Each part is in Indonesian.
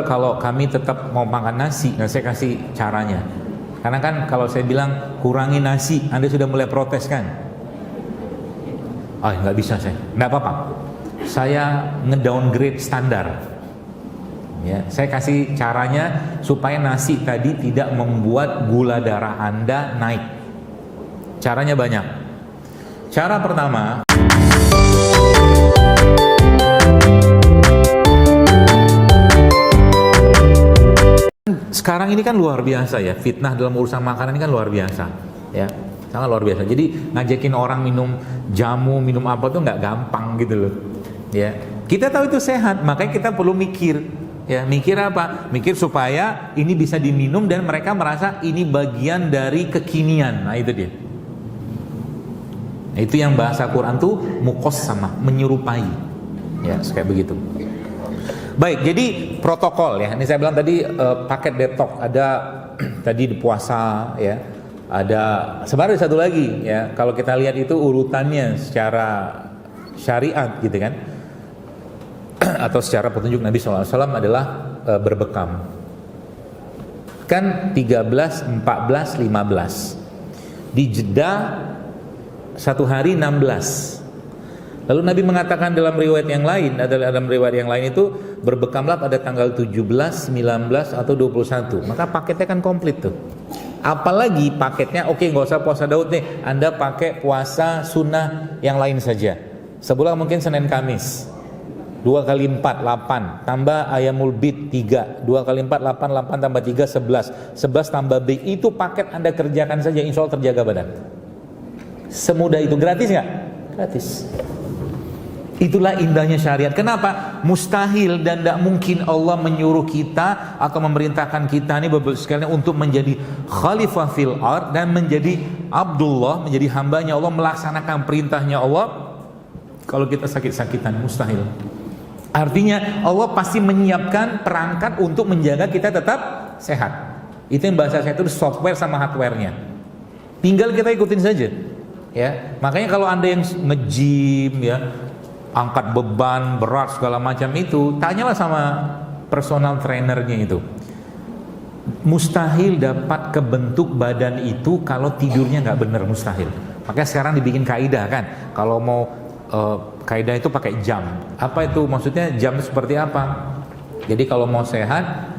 Kalau kami tetap mau makan nasi, nah saya kasih caranya. Karena kan kalau saya bilang kurangi nasi, Anda sudah mulai protes kan? Ah, nggak bisa saya. Nggak apa-apa. Saya ngedowngrade standar. Ya, saya kasih caranya supaya nasi tadi tidak membuat gula darah Anda naik. Caranya banyak. Cara pertama, sekarang ini kan luar biasa ya, fitnah dalam urusan makanan ini kan luar biasa ya, sangat luar biasa. Jadi ngajakin orang minum jamu, minum apa tuh nggak gampang gitu loh ya. Kita tahu itu sehat, makanya kita perlu mikir ya. Mikir apa? Mikir supaya ini bisa diminum dan mereka merasa ini bagian dari kekinian. Nah itu dia. Nah, itu yang bahasa Quran tuh muqassama, menyerupai ya, kayak begitu. Baik, jadi protokol ya. Ini saya bilang tadi paket detox ada tadi di puasa ya. Ada sebenarnya satu lagi ya. Kalau kita lihat itu urutannya secara syariat gitu kan. Atau secara petunjuk Nabi SAW adalah berbekam. Kan 13, 14, 15. Di jeda satu hari 16. Lalu Nabi mengatakan dalam riwayat yang lain, itu berbekamlah pada tanggal 17, 19 atau 21. Maka paketnya kan komplit tuh. Apalagi paketnya oke, nggak usah puasa Daud nih, Anda pakai puasa sunnah yang lain saja. Sebulan mungkin Senin Kamis. 2 kali 4 8 tambah ayamul bid 3, 2 kali 4 8, 8 tambah 3 11, 11 tambah B, itu paket Anda kerjakan saja, insya Allah terjaga badan. Semudah itu. Gratis nggak? Gratis. Itulah indahnya syariat. Kenapa? Mustahil dan tidak mungkin Allah menyuruh kita atau memerintahkan kita ini Bapak sekalian untuk menjadi khalifah fil ard dan menjadi Abdullah, menjadi hambanya Allah, melaksanakan perintahnya Allah kalau kita sakit-sakitan. Mustahil. Artinya Allah pasti menyiapkan perangkat untuk menjaga kita tetap sehat. Itu yang bahasa saya itu software sama hardware-nya. Tinggal kita ikutin saja. Ya, makanya kalau Anda yang nge-gym ya, angkat beban berat segala macam itu, tanyalah sama personal trainernya itu. Mustahil dapat kebentuk badan itu kalau tidurnya nggak benar, mustahil. Makanya sekarang dibikin kaidah kan, kalau mau kaidah itu pakai jam. Apa itu maksudnya? Jam itu seperti apa? Jadi kalau mau sehat,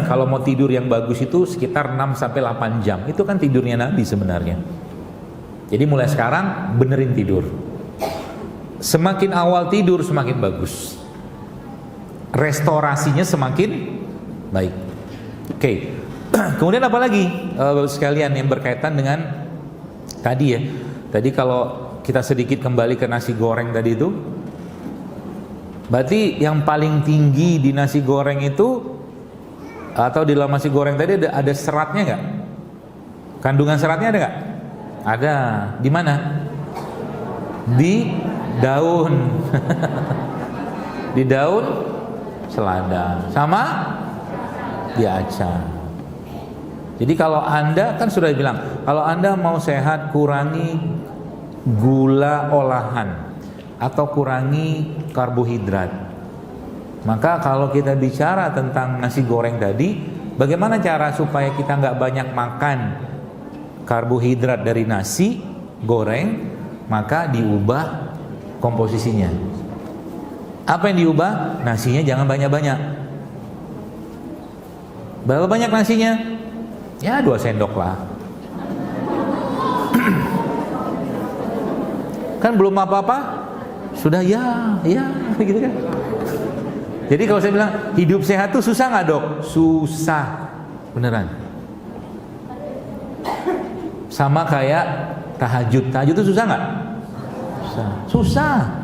kalau mau tidur yang bagus itu sekitar 6 sampai 8 jam. Itu kan tidurnya Nabi sebenarnya. Jadi mulai sekarang benerin tidur. Semakin awal tidur semakin bagus, restorasinya semakin baik. Oke. Kemudian apa lagi sekalian yang berkaitan dengan tadi ya. Tadi kalau kita sedikit kembali ke nasi goreng tadi itu, berarti yang paling tinggi di nasi goreng itu atau di dalam nasi goreng tadi ada seratnya nggak? Kandungan seratnya ada nggak? Ada. Di mana? Di daun. Di daun selada sama di acar. Jadi kalau Anda kan sudah bilang, kalau Anda mau sehat kurangi gula olahan atau kurangi karbohidrat. Maka kalau kita bicara tentang nasi goreng tadi, bagaimana cara supaya kita nggak banyak makan karbohidrat dari nasi goreng? Maka diubah komposisinya. Apa yang diubah? Nasinya jangan banyak-banyak. Berapa banyak nasinya? Ya 2 sendok lah. Kan belum apa-apa sudah ya gitu kan. Jadi kalau saya bilang hidup sehat tuh susah nggak dok? Susah, beneran. Sama kayak tahajud itu susah nggak? Susah,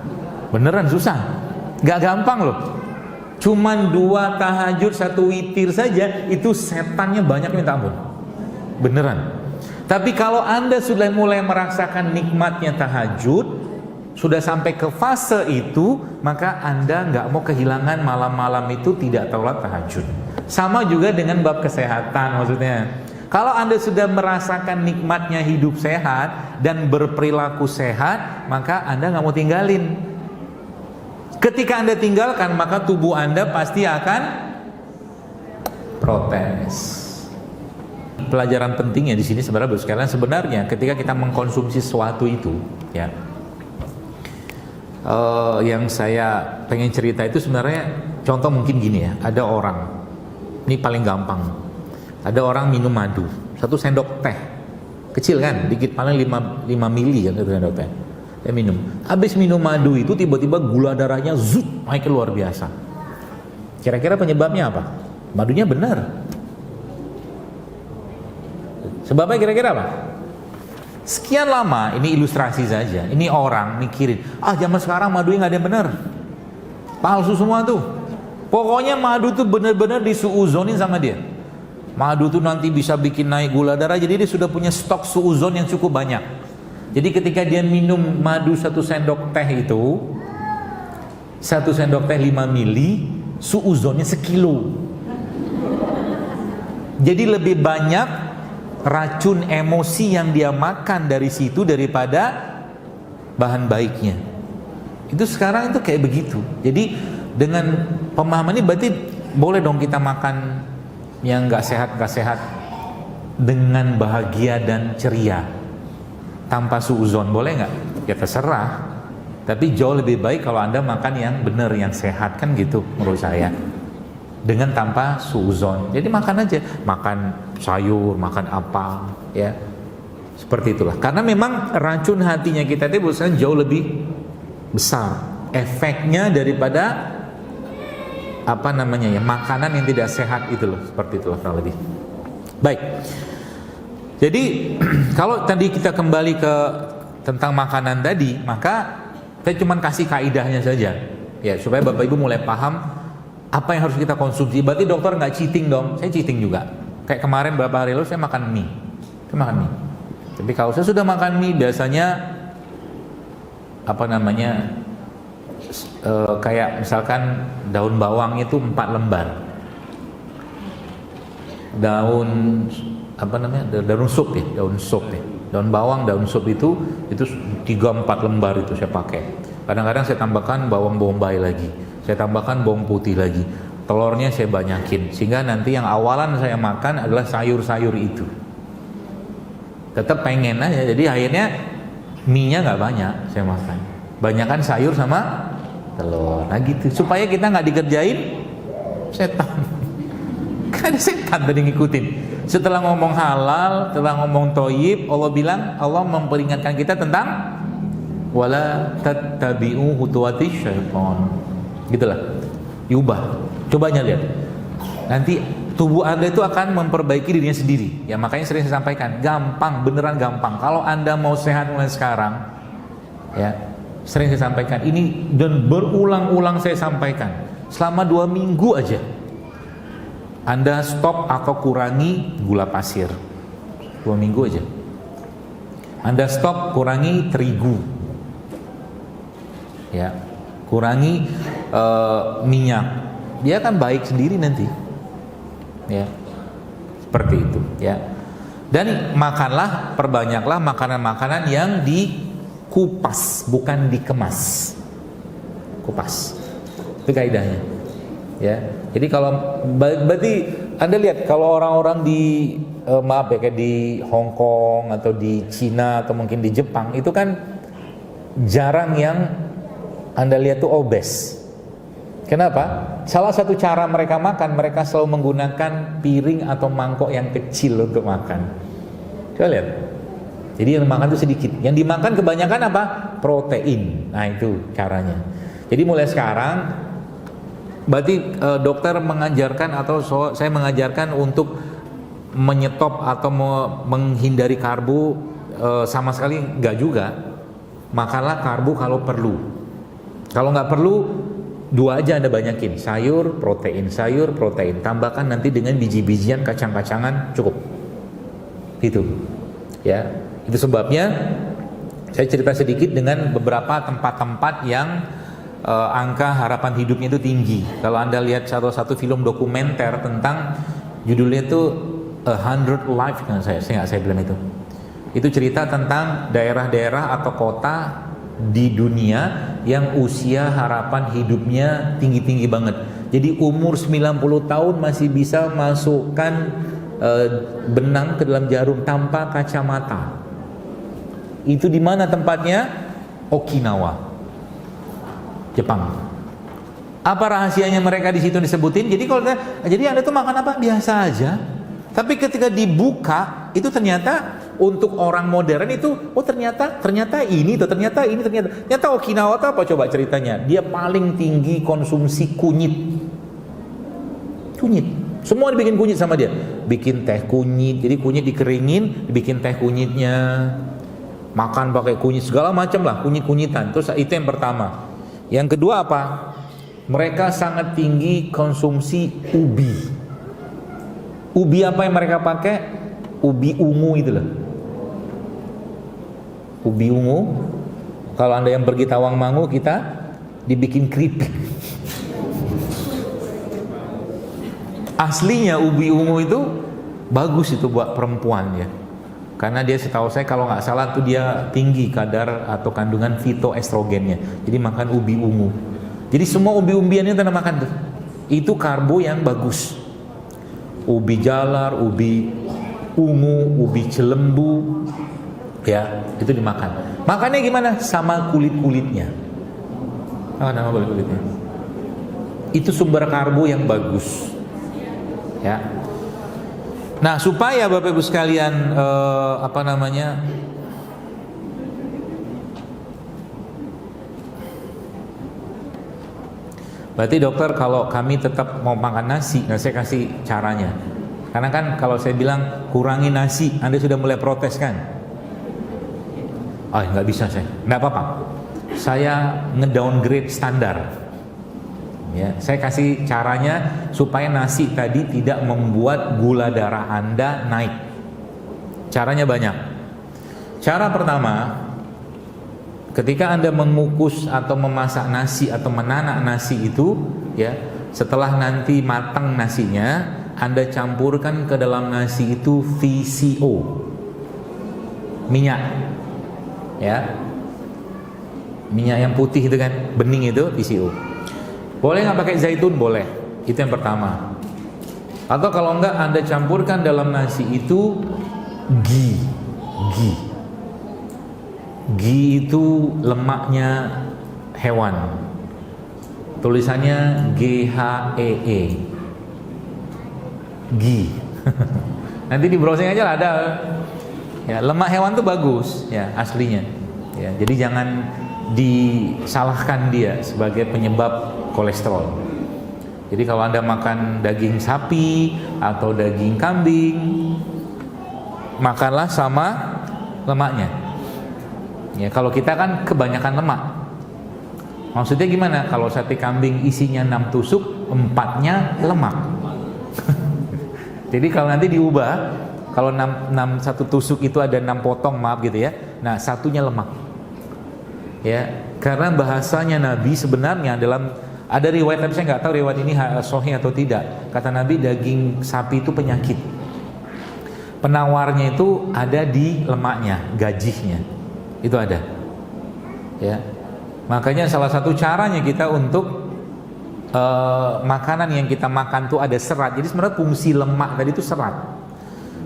beneran susah. Nggak gampang loh. Cuman 2 tahajud 1 witir saja itu setannya banyak minta ampun, beneran. Tapi kalau Anda sudah mulai merasakan nikmatnya tahajud, sudah sampai ke fase itu, maka Anda nggak mau kehilangan malam-malam itu tidak sholat tahajud. Sama juga dengan bab kesehatan maksudnya. Kalau Anda sudah merasakan nikmatnya hidup sehat dan berperilaku sehat, maka Anda nggak mau tinggalin. Ketika Anda tinggalkan, maka tubuh Anda pasti akan protes. Pelajaran pentingnya di sini sebenarnya sekalian, sebenarnya ketika kita mengkonsumsi sesuatu itu, ya, yang saya pengen cerita itu sebenarnya contoh mungkin gini ya, ada orang, ini paling gampang, ada orang minum madu, 1 sendok teh, kecil kan, dikit, paling 5 mili kan 1 sendok teh, dia minum, habis minum madu itu tiba-tiba gula darahnya zut naik luar biasa. Kira-kira penyebabnya apa? Madunya benar. Sebabnya kira-kira apa? Sekian lama, ini ilustrasi saja. Ini orang mikirin, zaman sekarang madunya nggak ada yang benar, palsu semua tuh. Pokoknya madu tuh benar-benar disuuzonin sama dia. Madu tuh nanti bisa bikin naik gula darah, jadi dia sudah punya stok suuzon yang cukup banyak. Jadi ketika dia minum madu 1 sendok teh itu, 1 sendok teh 5 mili, suuzonnya 1 kilo. Jadi lebih banyak racun emosi yang dia makan dari situ daripada bahan baiknya. Itu sekarang itu kayak begitu. Jadi dengan pemahaman ini berarti boleh dong kita makan yang nggak sehat dengan bahagia dan ceria tanpa suuzon, boleh nggak? Ya terserah. Tapi jauh lebih baik kalau Anda makan yang benar, yang sehat, kan gitu menurut saya. Dengan tanpa suuzon. Jadi makan aja, makan sayur, makan apa, ya. Seperti itulah. Karena memang racun hatinya kita itu biasanya jauh lebih besar efeknya daripada makanan yang tidak sehat itu loh. Seperti itulah kurang lebih. Baik. Jadi kalau tadi kita kembali ke tentang makanan tadi, maka saya cuma kasih kaidahnya saja, ya, supaya Bapak Ibu mulai paham apa yang harus kita konsumsi. Berarti dokter nggak cheating dong? Saya cheating juga. Kayak kemarin beberapa hari lalu saya makan mie. Tapi kalau saya sudah makan mie, biasanya kayak misalkan daun bawang itu 4 lembar. Daun sup ya. Daun bawang, daun sup itu 3-4 lembar itu saya pakai. Kadang-kadang saya tambahkan bawang bombay lagi. Saya tambahkan bawang putih lagi, telurnya saya banyakin, sehingga nanti yang awalan saya makan adalah sayur-sayur itu. Tetap pengen aja, jadi akhirnya mie-nya nggak banyak saya makan, banyakan sayur sama telur. Nah gitu, supaya kita nggak dikerjain setan. Kan ada setan tadi ngikutin. Setelah ngomong halal, setelah ngomong toyib, Allah bilang, Allah memperingatkan kita tentang wala tattabi'u khutuwati syaitan. Gitulah, diubah. Cobanya lihat, nanti tubuh Anda itu akan memperbaiki dirinya sendiri. Ya makanya sering saya sampaikan, gampang, beneran gampang. Kalau Anda mau sehat mulai sekarang, ya sering saya sampaikan ini dan berulang-ulang saya sampaikan. Selama 2 minggu aja, Anda stop atau kurangi gula pasir. 2 minggu aja. Anda stop, kurangi terigu. Ya, kurangi minyak, dia akan baik sendiri nanti, ya, seperti itu, ya. Dan perbanyaklah makanan-makanan yang dikupas, bukan dikemas. Kupas, itu kaidahnya, ya. Jadi berarti Anda lihat kalau orang-orang di kayak di Hong Kong atau di Cina atau mungkin di Jepang itu kan jarang yang Anda lihat tuh obes. Kenapa? Salah satu cara mereka makan, mereka selalu menggunakan piring atau mangkok yang kecil untuk makan. Coba lihat. Jadi yang dimakan itu sedikit. Yang dimakan kebanyakan apa? Protein. Nah itu caranya. Jadi mulai sekarang, berarti dokter mengajarkan atau saya mengajarkan untuk menyetop atau menghindari karbo sama sekali enggak juga. Makanlah karbo kalau perlu. Kalau nggak perlu, 2 aja Anda banyakin, sayur, protein, tambahkan nanti dengan biji-bijian, kacang-kacangan, cukup. Gitu. Ya, itu sebabnya saya cerita sedikit dengan beberapa tempat-tempat yang angka harapan hidupnya itu tinggi. Kalau Anda lihat satu film dokumenter tentang, judulnya itu 100 Life, kan saya bilang itu. Itu cerita tentang daerah-daerah atau kota di dunia yang usia harapan hidupnya tinggi-tinggi banget. Jadi umur 90 tahun masih bisa masukkan benang ke dalam jarum tanpa kacamata. Itu di mana tempatnya? Okinawa, Jepang. Apa rahasianya mereka di situ disebutin? Jadi jadi Anda tuh makan apa? Biasa aja. Tapi ketika dibuka itu ternyata untuk orang modern itu, ternyata ini tuh, ternyata Okinawa tuh apa coba ceritanya? Dia paling tinggi konsumsi kunyit. Semua dibikin kunyit sama dia. Bikin teh kunyit, jadi kunyit dikeringin, dibikin teh kunyitnya. Makan pakai kunyit segala macam lah, kunyit-kunyitan. Terus itu yang pertama. Yang kedua apa? Mereka sangat tinggi konsumsi ubi. Ubi apa yang mereka pakai? Ubi ungu itu loh. Ubi ungu. Kalau Anda yang pergi Tawangmangu, kita dibikin keripik. Aslinya ubi ungu itu bagus itu buat perempuan ya. Karena dia, setahu saya kalau nggak salah tuh dia tinggi kadar atau kandungan fitoestrogennya. Jadi makan ubi ungu. Jadi semua umbi-umbiannya Anda makan tuh. Itu karbo yang bagus. Ubi jalar, ubi ungu, ubi celembu, ya itu dimakan. Makannya gimana? Sama kulit-kulitnya. Nama kulit-kulitnya. Itu sumber karbo yang bagus. Ya. Nah, supaya Bapak Ibu sekalian berarti dokter, kalau kami tetap mau makan nasi, nah saya kasih caranya. Karena kan kalau saya bilang kurangi nasi, Anda sudah mulai protes kan? Nggak bisa saya, nggak apa-apa. Saya ngedowngrade standar. Ya, saya kasih caranya supaya nasi tadi tidak membuat gula darah Anda naik. Caranya banyak. Cara pertama, ketika Anda mengukus atau memasak nasi atau menanak nasi itu, ya, setelah nanti matang nasinya, Anda campurkan ke dalam nasi itu VCO, minyak, ya, minyak yang putih itu kan, bening itu VCO. Boleh nggak pakai zaitun? Boleh. Itu yang pertama. Atau kalau enggak, Anda campurkan dalam nasi itu ghee. Ghee itu lemaknya hewan. Tulisannya GHEE. Ghee. Nanti di browsing aja lah ada. Ya, lemak hewan tuh bagus ya aslinya. Ya, jadi jangan disalahkan dia sebagai penyebab kolesterol. Jadi kalau Anda makan daging sapi atau daging kambing, makanlah sama lemaknya. Ya, kalau kita kan kebanyakan lemak. Maksudnya gimana? Kalau sate kambing isinya 6 tusuk, 4-nya lemak. Jadi kalau nanti diubah, kalau 1 tusuk itu ada 6 potong, maaf gitu ya. Nah, 1-nya lemak. Ya, karena bahasanya Nabi sebenarnya dalam, ada riwayat tapi saya nggak tahu riwayat ini sahih atau tidak. Kata Nabi, daging sapi itu penyakit. Penawarnya itu ada di lemaknya, gajihnya. Itu ada. Ya. Makanya salah satu caranya kita untuk makanan yang kita makan tuh ada serat. Jadi sebenarnya fungsi lemak tadi itu serat.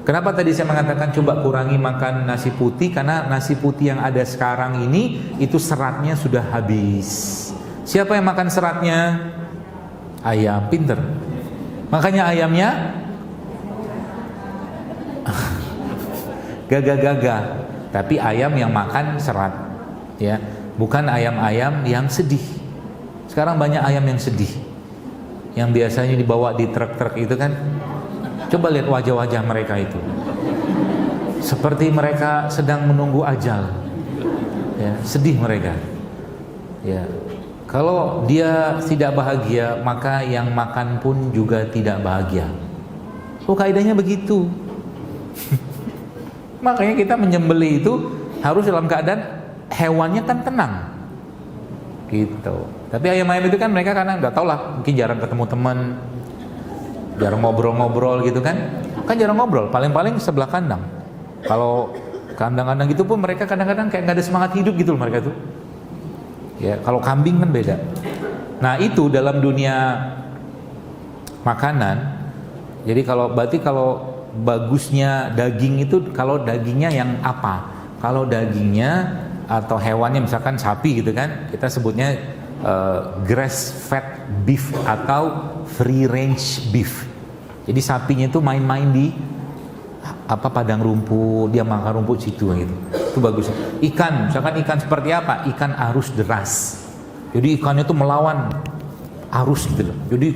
Kenapa tadi saya mengatakan coba kurangi makan nasi putih? Karena nasi putih yang ada sekarang ini itu seratnya sudah habis. Siapa yang makan seratnya? Ayam, pinter. Makanya ayamnya gagah-gagah. Tapi ayam yang makan serat, ya, bukan ayam-ayam yang sedih. Sekarang banyak ayam yang sedih, yang biasanya dibawa di truk-truk itu kan. Coba lihat wajah-wajah mereka itu, seperti mereka sedang menunggu ajal, ya, sedih mereka. Ya, kalau dia tidak bahagia, maka yang makan pun juga tidak bahagia. Kaidahnya begitu. Makanya kita menyembelih itu harus dalam keadaan hewannya kan tenang, gitu. Tapi ayam-ayam itu kan mereka karena nggak tahu lah, mungkin jarang ketemu teman, jarang ngobrol-ngobrol gitu kan jarang ngobrol, paling-paling sebelah kandang. Kalau kandang-kandang gitu pun mereka kadang-kadang kayak nggak ada semangat hidup gitu loh mereka tuh. Ya, kalau kambing kan beda. Nah, itu dalam dunia makanan. Jadi berarti kalau bagusnya daging itu kalau dagingnya yang apa? Kalau dagingnya atau hewannya misalkan sapi gitu kan, kita sebutnya grass fed beef atau free range beef. Jadi sapinya itu main-main di padang rumput, dia makan rumput situ gitu. Itu bagus. Ikan, misalkan ikan seperti apa? Ikan arus deras. Jadi ikannya itu melawan arus gitu loh. Jadi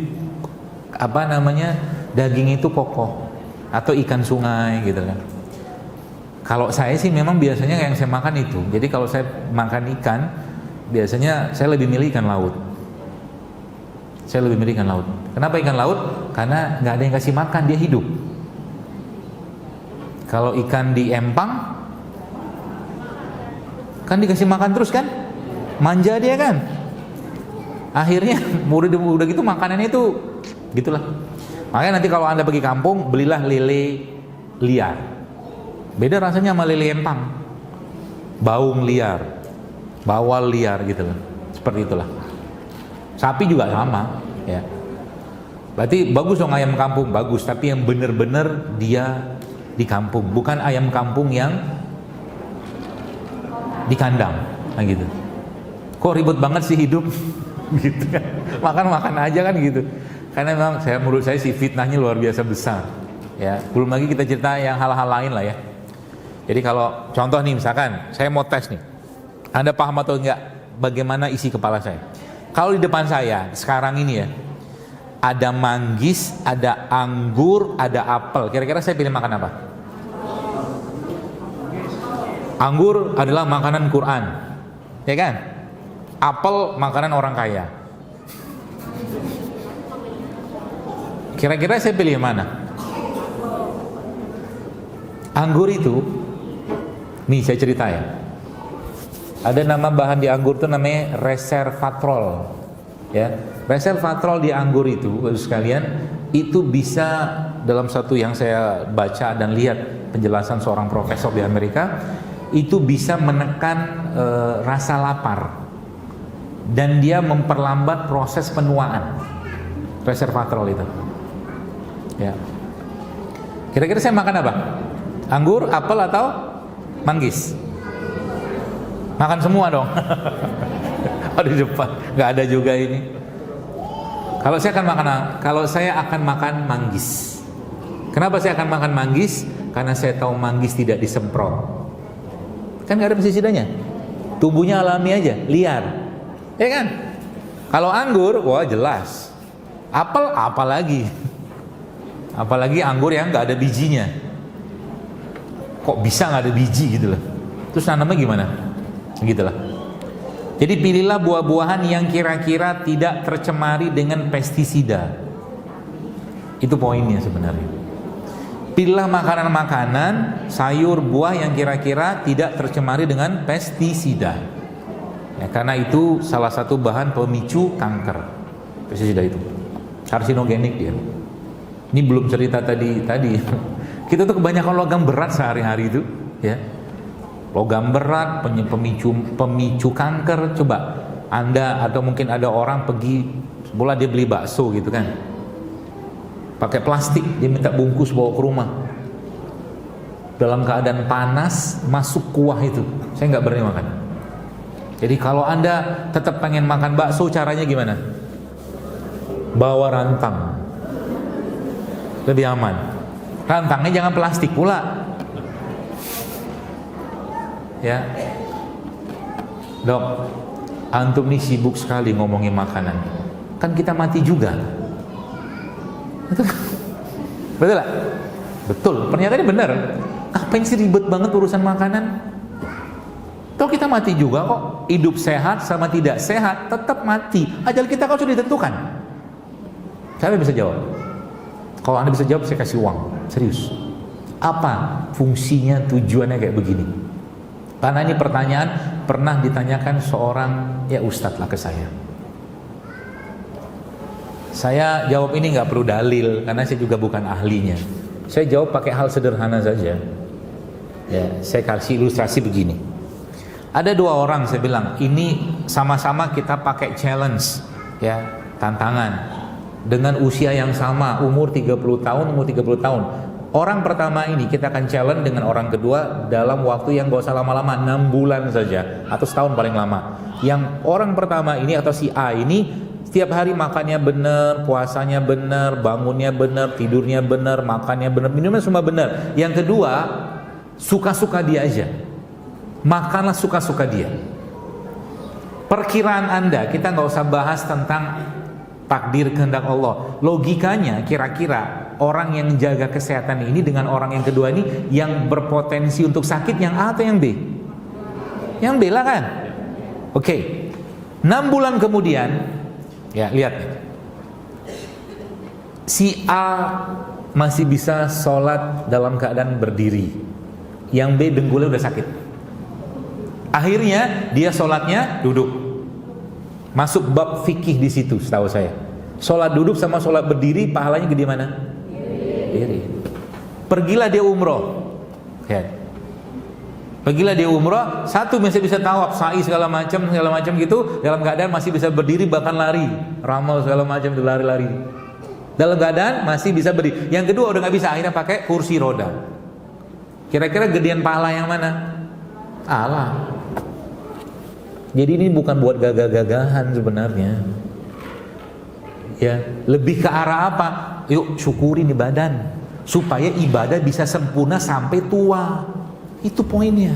daging itu kokoh. Atau ikan sungai gitu kan. Kalau saya sih memang biasanya yang saya makan itu. Jadi kalau saya makan ikan, biasanya saya lebih milih ikan laut. Saya lebih milih ikan laut. Kenapa ikan laut? Karena nggak ada yang kasih makan, dia hidup. Kalau ikan di empang, kan dikasih makan terus kan, manja dia kan. Akhirnya udah gitu makanannya itu gitulah. Makanya nanti kalau Anda pergi kampung, belilah lele liar. Beda rasanya sama lele empang. Baung liar, bawal liar gitu loh. Seperti itulah. Sapi juga sama, ya. Berarti bagus dong ayam kampung, bagus, tapi yang benar-benar dia di kampung, bukan ayam kampung yang di kandang, gitu. Kok ribet banget sih hidup, gitu kan? Makan aja kan gitu. Karena memang menurut saya sih fitnahnya luar biasa besar, ya. Belum lagi kita cerita yang hal-hal lain lah ya. Jadi kalau contoh nih misalkan saya mau tes nih, Anda paham atau enggak bagaimana isi kepala saya? Kalau di depan saya sekarang ini ya, ada manggis, ada anggur, ada apel. Kira-kira saya pilih makan apa? Anggur adalah makanan Quran, ya kan? Apel makanan orang kaya. Kira-kira saya pilih mana? Anggur itu, nih saya cerita ya. Ada nama bahan di anggur itu namanya resveratrol. Ya, resveratrol di anggur itu, Bapak sekalian, itu bisa dalam satu yang saya baca dan lihat penjelasan seorang profesor di Amerika, itu bisa menekan rasa lapar dan dia memperlambat proses penuaan. Resveratrol itu. Ya. Kira-kira saya makan apa? Anggur, apel atau manggis? Makan semua dong. Di depan nggak ada juga ini. Kalau saya akan makan manggis. Kenapa saya akan makan manggis? Karena saya tahu manggis tidak disemprot. Kan nggak ada pestisidanya. Tubuhnya alami aja, liar. Ya kan? Kalau anggur, wah jelas. Apel apalagi. Apalagi anggur yang nggak ada bijinya. Kok bisa nggak ada biji gitu loh? Terus nanamnya gimana? Gitulah. Jadi pilihlah buah-buahan yang kira-kira tidak tercemari dengan pestisida. Itu poinnya sebenarnya. Pilihlah makanan-makanan, sayur, buah yang kira-kira tidak tercemari dengan pestisida. Ya, karena itu salah satu bahan pemicu kanker. Pestisida itu karsinogenik dia. Ini belum cerita tadi. Kita tuh kebanyakan logam berat sehari-hari itu, ya. Logam berat, pemicu kanker. Coba Anda atau mungkin ada orang pergi bola dia beli bakso gitu kan, pakai plastik, dia minta bungkus bawa ke rumah. Dalam keadaan panas masuk kuah itu, saya nggak berani makan. Jadi kalau Anda tetap pengen makan bakso, caranya gimana? Bawa rantang, lebih aman. Rantangnya jangan plastik pula. Ya, Dok, antum nih sibuk sekali ngomongin makanan. Kan kita mati juga. Betul lah? Betul, pernyataannya benar. Ngapain sih ribet banget urusan makanan? Toh kita mati juga kok. Hidup sehat sama tidak sehat tetap mati. Ajal kita kan sudah ditentukan. Saya bisa jawab. Kalau Anda bisa jawab, saya kasih uang. Serius. Apa fungsinya, tujuannya kayak begini? Karena ini pertanyaan pernah ditanyakan seorang ustadz lah ke saya. Saya jawab ini nggak perlu dalil karena saya juga bukan ahlinya. Saya jawab pakai hal sederhana saja. Ya, saya kasih ilustrasi begini. Ada dua orang, saya bilang ini sama-sama kita pakai challenge, ya, tantangan. dengan usia yang sama, umur 30 tahun, umur 30 tahun. Orang pertama ini kita akan challenge dengan orang kedua dalam waktu yang gak usah lama-lama, 6 bulan saja atau setahun paling lama. Yang orang pertama ini atau si A ini setiap hari makannya benar, puasanya benar, bangunnya benar, tidurnya benar, makannya benar, minumnya semua benar. Yang kedua, suka-suka dia aja. Makanlah suka-suka dia. Perkiraan Anda, kita nggak usah bahas tentang takdir kehendak Allah. Logikanya kira-kira orang yang jaga kesehatan ini dengan orang yang kedua ini yang berpotensi untuk sakit yang A atau yang B? Yang B lah kan? Oke. 6 bulan kemudian, ya lihat nih. Si A masih bisa sholat dalam keadaan berdiri. Yang B dengkulnya udah sakit. Akhirnya dia sholatnya duduk. Masuk bab fikih di situ, setahu saya. Sholat duduk sama sholat berdiri pahalanya gede mana? Diri. Pergilah dia umroh. Ya. Pergilah dia umroh, satu masih bisa tawaf, sa'i segala macam gitu, dalam keadaan masih bisa berdiri bahkan lari, ramal segala macam itu lari-lari. Dalam keadaan masih bisa berdiri. Yang kedua udah nggak bisa, akhirnya pakai kursi roda. Kira-kira gedean pahala yang mana? Allah. Jadi ini bukan buat gagah-gagahan sebenarnya. Ya, lebih ke arah apa? Yuk syukuri nih badan supaya ibadah bisa sempurna sampai tua. Itu poinnya.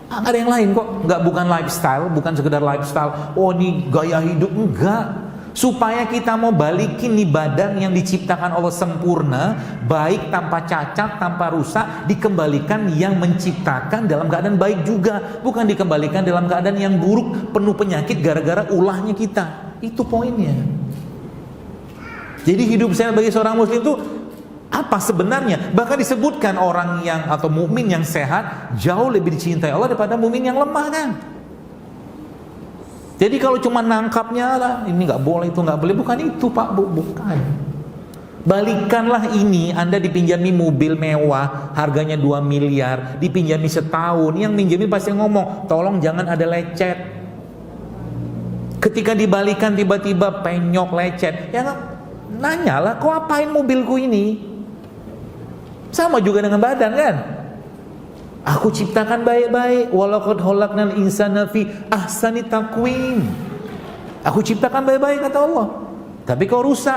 Nggak ada yang lain kok. Bukan lifestyle, bukan sekedar lifestyle. Oh ini gaya hidup, enggak. Supaya kita mau balikin nih badan yang diciptakan Allah sempurna, baik tanpa cacat, tanpa rusak, dikembalikan yang menciptakan dalam keadaan baik juga, bukan dikembalikan dalam keadaan yang buruk, penuh penyakit gara-gara ulahnya kita. Itu poinnya. Jadi hidup saya bagi seorang muslim itu apa sebenarnya? Bahkan disebutkan orang yang atau mukmin yang sehat jauh lebih dicintai Allah daripada mukmin yang lemah kan. Jadi kalau cuma nangkapnya lah, ini nggak boleh, itu nggak boleh, bukan itu Pak Bu, bukan. Balikanlah ini, Anda dipinjami mobil mewah, harganya 2 miliar, dipinjami setahun, yang minjemin pasti ngomong, tolong jangan ada lecet. Ketika dibalikan tiba-tiba penyok lecet, ya nanyalah, kau apain mobilku ini? Sama juga dengan badan kan? Aku ciptakan baik-baik. Walaqad khalaqnal insana fi ahsani taqwim. Aku ciptakan baik-baik kata Allah. Tapi kau rusak.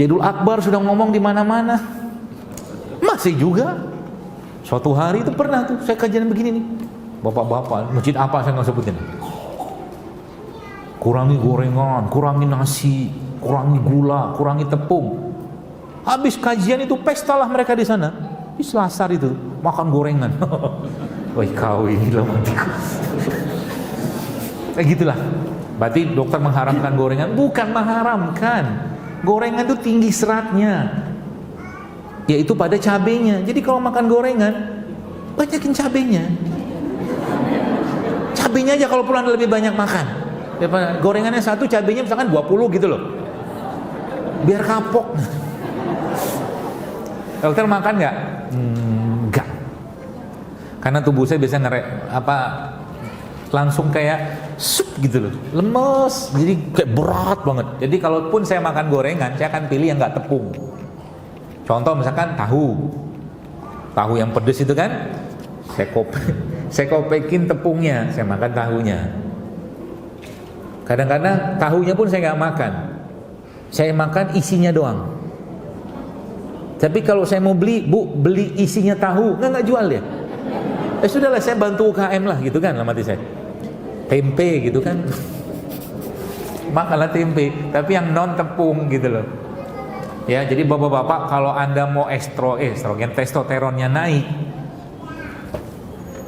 Jadul Akbar sudah ngomong di mana-mana. Masih juga. Suatu hari itu pernah tuh saya kajian begini nih. Bapak-bapak, masjid apa saya nggak sebutin. Kurangi gorengan, kurangi nasi, kurangi gula, kurangi tepung. Habis kajian itu pestalah mereka di sana. Di Selasar itu makan gorengan. Woi kau ini loh matiku. Kayak gitulah. Berarti dokter mengharamkan gorengan? Bukan mengharamkan. Gorengan itu tinggi seratnya, yaitu pada cabenya. Jadi kalau makan gorengan, banyakin cabenya. Cabenya aja kalau perlu Anda lebih banyak makan. Gorengannya satu, cabenya misalkan 20 gitu loh. Biar kapok. Dokter makan nggak? Enggak. Karena tubuh saya biasanya langsung kayak sup gitu loh, lemes, jadi kayak berat banget. Jadi kalaupun saya makan gorengan, saya akan pilih yang nggak tepung. Contoh misalkan tahu yang pedes itu kan, saya kopekin tepungnya, saya makan tahunya. Kadang-kadang tahunya pun saya nggak makan, saya makan isinya doang. Tapi kalau saya mau beli isinya tahu, nggak jual ya. Sudahlah, saya bantu UKM lah gitu kan, mati saya. Tempe gitu kan, makanlah tempe, tapi yang non tepung gitu loh. Ya, jadi bapak-bapak kalau Anda mau estrogen, testosteronnya naik,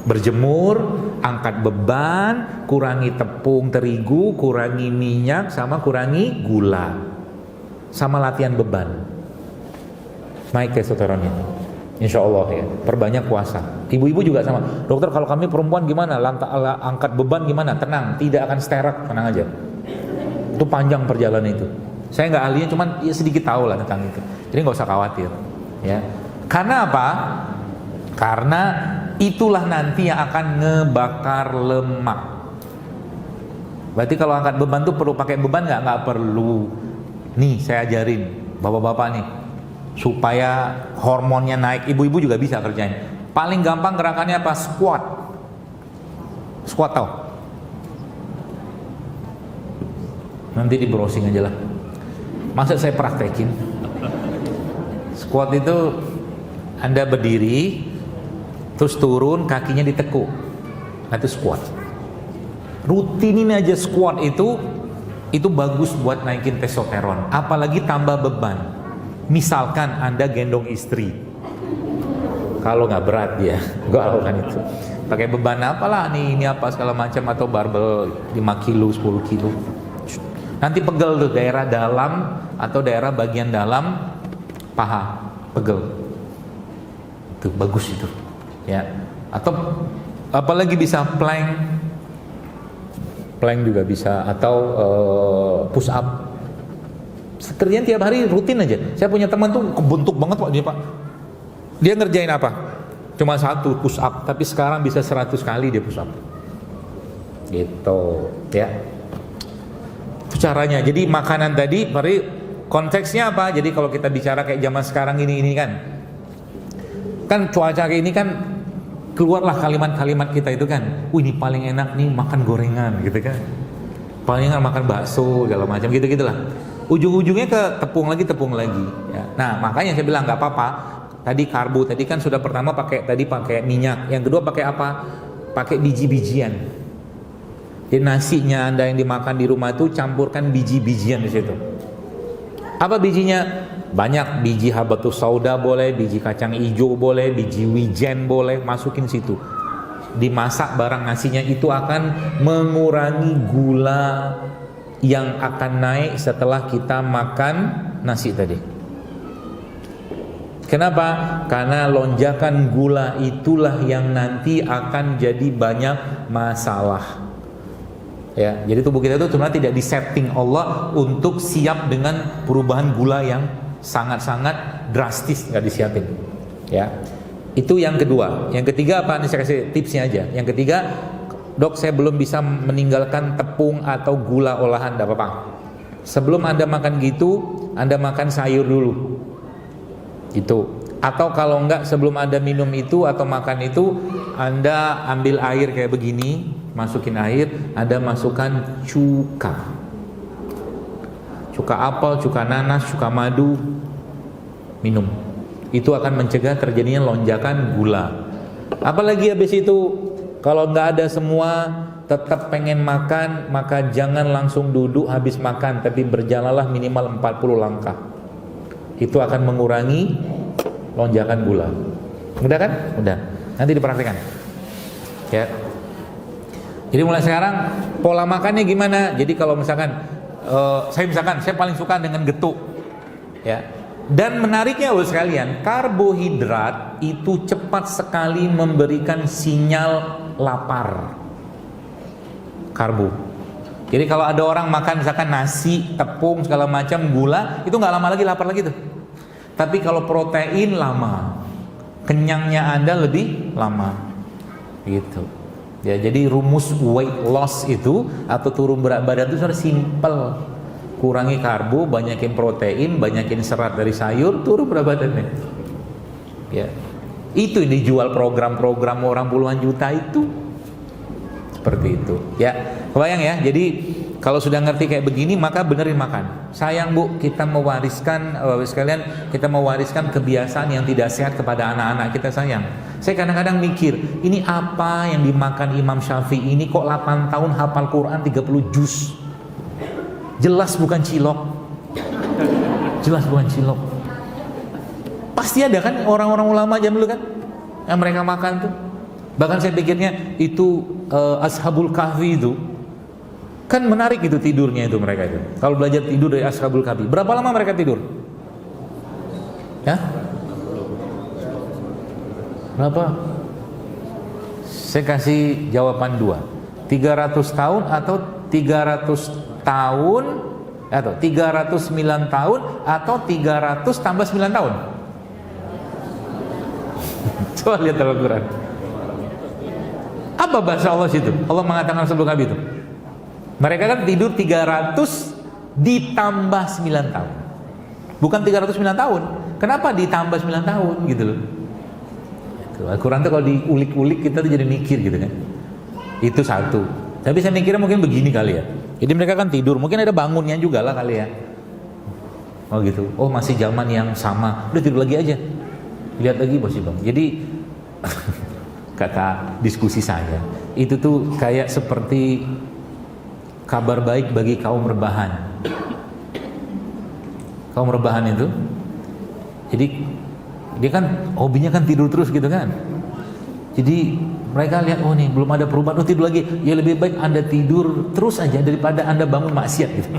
berjemur, angkat beban, kurangi tepung terigu, kurangi minyak, sama kurangi gula, sama latihan beban. Naik testosteronnya, insya Allah ya. Perbanyak puasa. Ibu-ibu juga sama. Dokter, kalau kami perempuan gimana? Angkat beban gimana? Tenang, tidak akan sterak, tenang aja. Itu panjang perjalanan itu. Saya nggak ahlinya, cuman ya sedikit tahu lah tentang itu. Jadi nggak usah khawatir. Ya. Karena apa? Karena itulah nanti yang akan ngebakar lemak. Berarti kalau angkat beban tuh perlu pakai beban nggak? Nggak perlu. Nih saya ajarin bapak-bapak nih supaya hormonnya naik. Ibu-ibu juga bisa kerjain. Paling gampang gerakannya apa? Squat. Squat tau? Nanti di browsing aja lah. Masa saya praktekin? Squat itu Anda berdiri, terus turun, kakinya ditekuk. Nah itu squat. Rutinin aja squat itu bagus buat naikin testosteron. Apalagi tambah beban. Misalkan Anda gendong istri, kalau nggak berat dia, nggak lakukan itu. Pakai beban apalah nih, ini apa segala macam, atau barbel 5 kilo, 10 kilo. Nanti pegel tuh daerah dalam atau daerah bagian dalam paha, pegel. Itu bagus itu. Ya. Atau apalagi bisa plank. Plank juga bisa, atau push up. Kerjaan tiap hari rutin aja. Saya punya teman tuh kebentuk banget Pak dia Pak. Dia ngerjain apa? Cuma 1 push up, tapi sekarang bisa 100 kali dia push up. Gitu, ya. Itu caranya. Jadi makanan tadi, konteksnya apa? Jadi kalau kita bicara kayak zaman sekarang ini kan cuaca kayak ini kan, keluarlah kalimat-kalimat kita itu kan, ini paling enak nih makan gorengan gitu kan, paling enak makan bakso segala macam gitu-gitulah. Ujung-ujungnya ke tepung lagi ya. Nah makanya saya bilang nggak apa-apa. Tadi karbo, tadi kan sudah pertama pakai minyak, yang kedua pakai apa? Pakai biji-bijian. Jadi nasinya Anda yang dimakan di rumah itu campurkan biji-bijian di situ. Apa bijinya? Banyak, biji habatus sauda boleh, biji kacang hijau boleh, biji wijen boleh, masukin situ. Dimasak barang nasinya, itu akan mengurangi gula yang akan naik setelah kita makan nasi tadi. Kenapa? Karena lonjakan gula itulah yang nanti akan jadi banyak masalah. Ya, jadi tubuh kita itu sebenarnya tidak disetting Allah untuk siap dengan perubahan gula yang sangat-sangat drastis, nggak disiapin. Ya, itu yang kedua. Yang ketiga apa? Ini saya kasih tipsnya aja. Yang ketiga, dok saya belum bisa meninggalkan tepung atau gula olahan, tidak apa-apa. Sebelum Anda makan gitu, Anda makan sayur dulu. Itu. Atau kalau enggak, sebelum Anda minum itu atau makan itu, Anda ambil air kayak begini, masukin air, Anda masukkan cuka apel, cuka nanas, cuka madu, minum. Itu akan mencegah terjadinya lonjakan gula. Apalagi habis itu, kalau nggak ada semua, tetap pengen makan, maka jangan langsung duduk habis makan, tapi berjalanlah minimal 40 langkah. Itu akan mengurangi lonjakan gula. Udah kan? Udah. Nanti dipraktikkan. Ya. Jadi mulai sekarang pola makannya gimana? Jadi kalau misalkan saya paling suka dengan getuk, ya. Dan menariknya sekalian, karbohidrat itu cepat sekali memberikan sinyal lapar. Karbo. Jadi kalau ada orang makan misalkan nasi, tepung segala macam, gula, itu nggak lama lagi lapar lagi tuh. Tapi kalau protein lama, kenyangnya Anda lebih lama, gitu. Ya, jadi rumus weight loss itu atau turun berat badan itu sudah simple. Kurangi karbo, banyakin protein, banyakin serat dari sayur, turun berat badannya. Ya. Itu yang dijual program-program orang puluhan juta itu. Seperti itu. Ya, kebayang ya. Jadi kalau sudah ngerti kayak begini, maka benerin makan. Sayang Bu, kita mewariskan sekalian, kita mewariskan kebiasaan yang tidak sehat kepada anak-anak kita, sayang. Saya kadang-kadang mikir, ini apa yang dimakan Imam Syafi'i ini kok 8 tahun hafal Quran 30 juz. Jelas bukan cilok. Jelas bukan cilok. Pasti ada kan orang-orang ulama zaman dulu kan yang mereka makan tuh. Bahkan saya pikirnya itu Ashabul Kahfi itu kan menarik itu tidurnya itu mereka itu. Kalau belajar tidur dari Ashabul Kahfi, berapa lama mereka tidur? Ya? Berapa? Saya kasih jawaban 2. 300 tahun atau 300 tahun atau 309 tahun atau 300 tambah 9 tahun. Coba lihat dalam Al-Quran. Apa bahasa Allah situ? Allah mengatakan sebelum Nabi itu Mereka kan tidur 300 ditambah 9 tahun. Bukan 309 tahun. Kenapa ditambah 9 tahun gitu loh. Al-Quran tuh kalau diulik-ulik kita tuh jadi mikir gitu kan. Itu satu. Tapi saya mikirnya mungkin begini kali ya. Jadi mereka kan tidur, mungkin ada bangunnya juga lah kali ya. Oh gitu. Oh masih zaman yang sama. Udah tidur lagi aja. Lihat lagi masih bang. Jadi kata diskusi saya, itu tuh kayak seperti kabar baik bagi kaum rebahan. Kaum rebahan itu, jadi dia kan hobinya kan tidur terus gitu kan. Jadi mereka lihat, oh nih belum ada perubahan, oh tidur lagi. Ya lebih baik Anda tidur terus aja daripada Anda bangun maksiat gitu.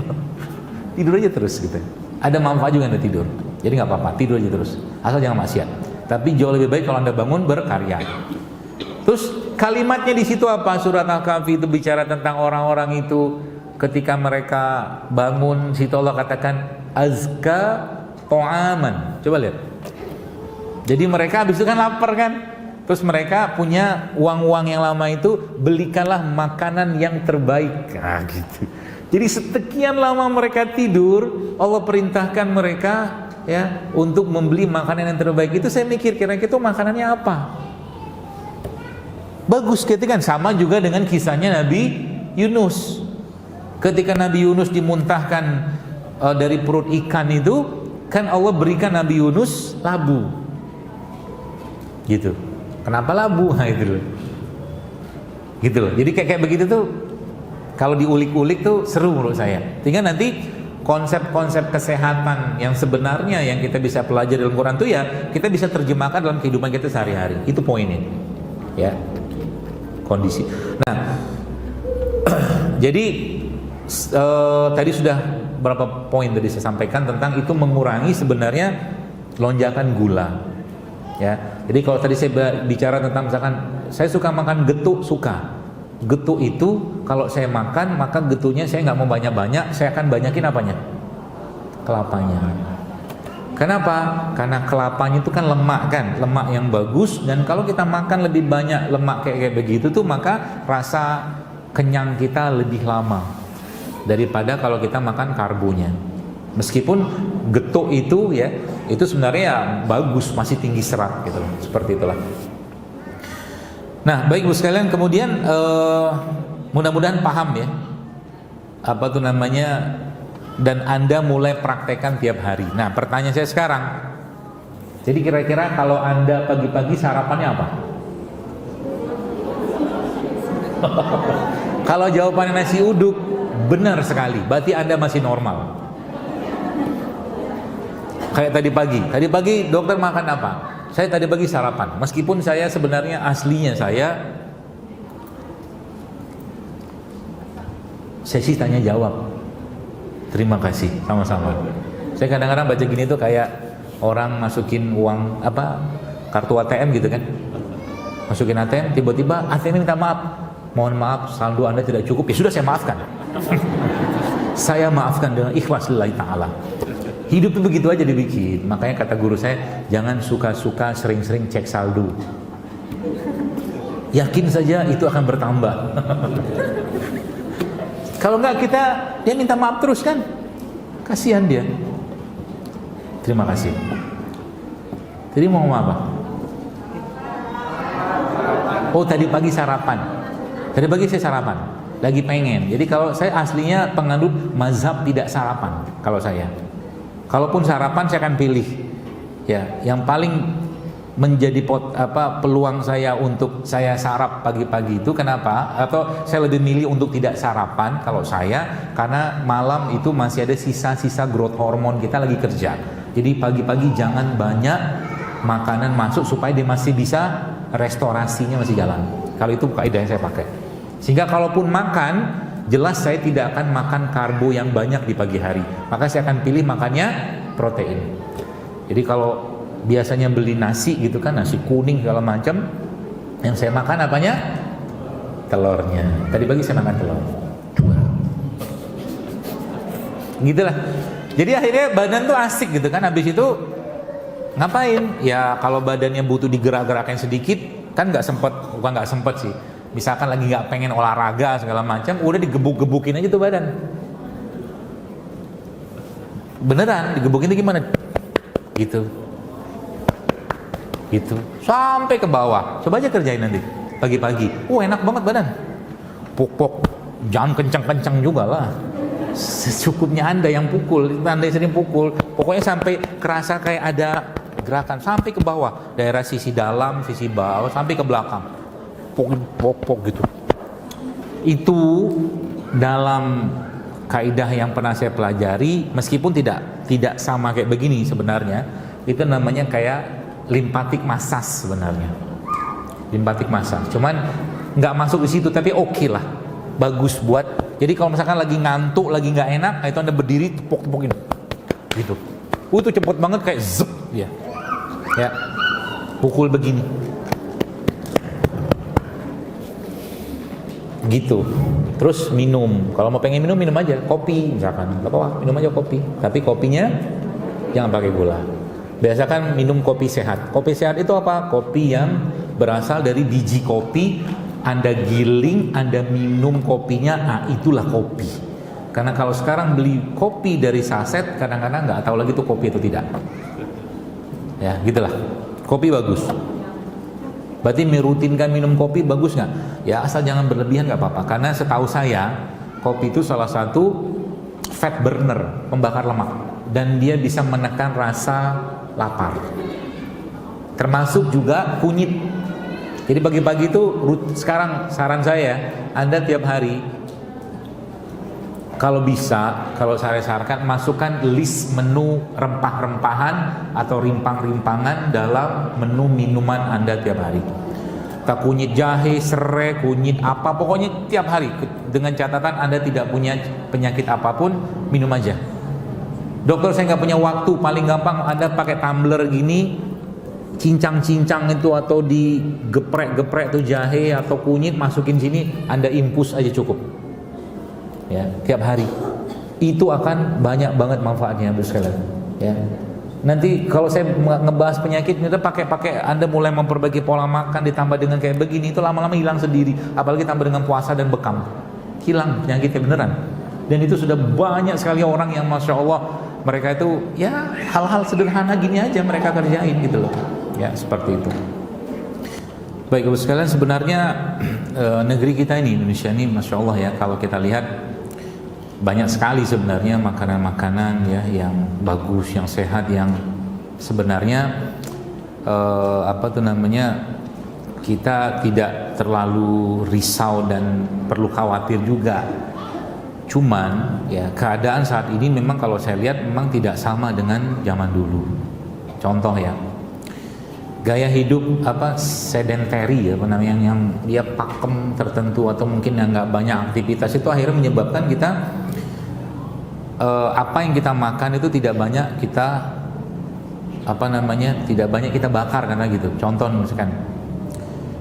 Tidur aja terus gitu. Ada manfaat juga Anda tidur. Jadi nggak apa-apa, tidur aja terus. Asal jangan maksiat. Tapi jauh lebih baik kalau Anda bangun berkarya. Terus kalimatnya di situ apa? Surat Al-Kahfi itu bicara tentang orang-orang itu ketika mereka bangun, situ Allah katakan azka to'aman. Coba lihat. Jadi mereka habis itu kan lapar kan. Terus mereka punya uang-uang yang lama itu, belikanlah makanan yang terbaik. Nah, gitu. Jadi sekian lama mereka tidur, Allah perintahkan mereka ya untuk membeli makanan yang terbaik. Itu saya mikir kira-kira itu makanannya apa? Bagus gitu kan, sama juga dengan kisahnya Nabi Yunus. Ketika Nabi Yunus dimuntahkan dari perut ikan itu, kan Allah berikan Nabi Yunus labu. Gitu. Kenapa labu? Nah, itu loh. Gitu loh. Jadi kayak begitu tuh kalau diulik-ulik tuh seru menurut saya. Tinggal nanti konsep-konsep kesehatan yang sebenarnya yang kita bisa pelajari dalam Quran tuh ya kita bisa terjemahkan dalam kehidupan kita sehari-hari. Itu poinnya. Ya. Kondisi. Nah, jadi tadi sudah berapa poin tadi saya sampaikan tentang itu mengurangi sebenarnya lonjakan gula. Ya, jadi kalau tadi saya bicara tentang misalkan saya suka makan getuk, suka getuk itu kalau saya makan maka getuknya saya nggak mau banyak-banyak, saya akan banyakin apanya? Kelapanya. Kenapa? Karena kelapanya itu kan lemak kan, lemak yang bagus, dan kalau kita makan lebih banyak lemak kayak begitu tuh maka rasa kenyang kita lebih lama daripada kalau kita makan karbonya. Meskipun getuk itu ya, itu sebenarnya ya bagus, masih tinggi serat gitu, seperti itulah. Nah, baik Bu sekalian, kemudian mudah-mudahan paham ya, apa tuh namanya, dan Anda mulai praktekkan tiap hari. Nah, pertanyaan saya sekarang, jadi kira-kira kalau Anda pagi-pagi sarapannya apa? Kalau jawabannya nasi uduk, benar sekali, berarti Anda masih normal. Kayak tadi pagi dokter makan apa? Saya tadi pagi sarapan. Meskipun saya sebenarnya aslinya saya sih tanya jawab. Terima kasih, sama-sama. Saya kadang-kadang baca gini tuh kayak orang masukin uang apa kartu ATM gitu kan. Masukin ATM, tiba-tiba ATM minta maaf. Mohon maaf, saldo Anda tidak cukup. Ya sudah, saya maafkan. Saya maafkan dengan ikhlas lillahi ta'ala. Hidup itu begitu aja dibikin. Makanya kata guru saya, jangan suka-suka sering-sering cek saldo. Yakin saja itu akan bertambah. Kalau enggak dia minta maaf terus kan, kasihan dia. Terima kasih. Jadi mau ngomong apa? Oh, tadi pagi sarapan. Tadi pagi saya sarapan. Lagi pengen. Jadi kalau saya aslinya penganut mazhab tidak sarapan. Kalau saya, kalaupun sarapan saya akan pilih ya yang paling menjadi peluang saya untuk saya sarap pagi-pagi itu. Kenapa? Atau saya lebih milih untuk tidak sarapan kalau saya, karena malam itu masih ada sisa-sisa growth hormone kita lagi kerja. Jadi pagi-pagi jangan banyak makanan masuk supaya dia masih bisa restorasinya masih jalan. Kalau itu kaidah yang saya pakai. Sehingga kalaupun makan, jelas saya tidak akan makan karbo yang banyak di pagi hari. Maka saya akan pilih makannya protein. Jadi kalau biasanya beli nasi gitu kan, nasi kuning segala macam, yang saya makan apanya? Telurnya. Tadi pagi saya makan telur. Gitulah. Jadi akhirnya badan tuh asik gitu kan. Habis itu ngapain? Ya kalau badannya butuh digerak-gerakin sedikit, kan nggak sempet, bukan nggak sempet sih. misalkan lagi nggak pengen olahraga segala macam, udah digebuk-gebukin aja tuh badan. Beneran digebukin itu gimana? Gitu sampai ke bawah. Coba aja kerjain nanti pagi-pagi. Enak banget badan. Pok, jangan kencang-kencang juga lah, secukupnya Anda yang pukul. Anda yang sering pukul, pokoknya sampai kerasa kayak ada gerakan sampai ke bawah, daerah sisi dalam, sisi bawah, sampai ke belakang. Pok gitu. Itu dalam kaidah yang pernah saya pelajari, meskipun tidak sama kayak begini sebenarnya, itu namanya kayak limpatik massage sebenarnya. Limpatik massage. Cuman nggak masuk di situ, tapi oke lah, bagus buat. Jadi kalau misalkan lagi ngantuk, lagi nggak enak, itu Anda berdiri tepok-tepokin, gitu. Itu cepet banget kayak zep, ya. Pukul begini. Gitu. Terus minum. Kalau mau pengen minum aja kopi misalkan. Gak apa-apa, minum aja kopi. Tapi kopinya jangan pakai gula. Biasakan minum kopi sehat. Kopi sehat itu apa? Kopi yang berasal dari biji kopi. Anda giling, Anda minum kopinya, itulah kopi. Karena kalau sekarang beli kopi dari saset, kadang-kadang nggak tahu lagi tuh kopi atau tidak. Ya, gitulah. Kopi bagus. Berarti merutinkan minum kopi bagus nggak? Ya asal jangan berlebihan nggak apa-apa. Karena setahu saya kopi itu salah satu fat burner, pembakar lemak, dan dia bisa menekan rasa lapar. Termasuk juga kunyit. Jadi pagi-pagi itu sekarang saran saya, Anda tiap hari kalau bisa, kalau saya sarankan masukkan list menu rempah-rempahan atau rimpang-rimpangan dalam menu minuman Anda tiap hari. Tak kunyit jahe, serai, kunyit apa, pokoknya tiap hari. Dengan catatan Anda tidak punya penyakit apapun, minum aja. Dokter saya nggak punya waktu, paling gampang Anda pakai tumbler gini, cincang-cincang itu atau digeprek-geprek tuh jahe atau kunyit, masukin sini, Anda infus aja cukup. Ya, tiap hari. Itu akan banyak banget manfaatnya, Bro sekalian. Ya. Nanti kalau saya ngebahas penyakit, kita pakai Anda mulai memperbaiki pola makan ditambah dengan kayak begini, itu lama-lama hilang sendiri. Apalagi tambah dengan puasa dan bekam, hilang penyakitnya beneran. Dan itu sudah banyak sekali orang yang masya Allah, mereka itu ya hal-hal sederhana gini aja mereka kerjain gitu loh. Ya seperti itu. Baik Bapak sekalian, sebenarnya negeri kita ini, Indonesia ini masya Allah ya, kalau kita lihat banyak sekali sebenarnya makanan-makanan ya yang bagus, yang sehat, yang sebenarnya kita tidak terlalu risau dan perlu khawatir juga. Cuman ya keadaan saat ini memang kalau saya lihat memang tidak sama dengan zaman dulu. Contoh ya, gaya hidup sedentary ya, yang dia pakem tertentu atau mungkin yang nggak banyak aktivitas, itu akhirnya menyebabkan kita apa yang kita makan itu tidak banyak kita tidak banyak kita bakar karena gitu. Contoh misalkan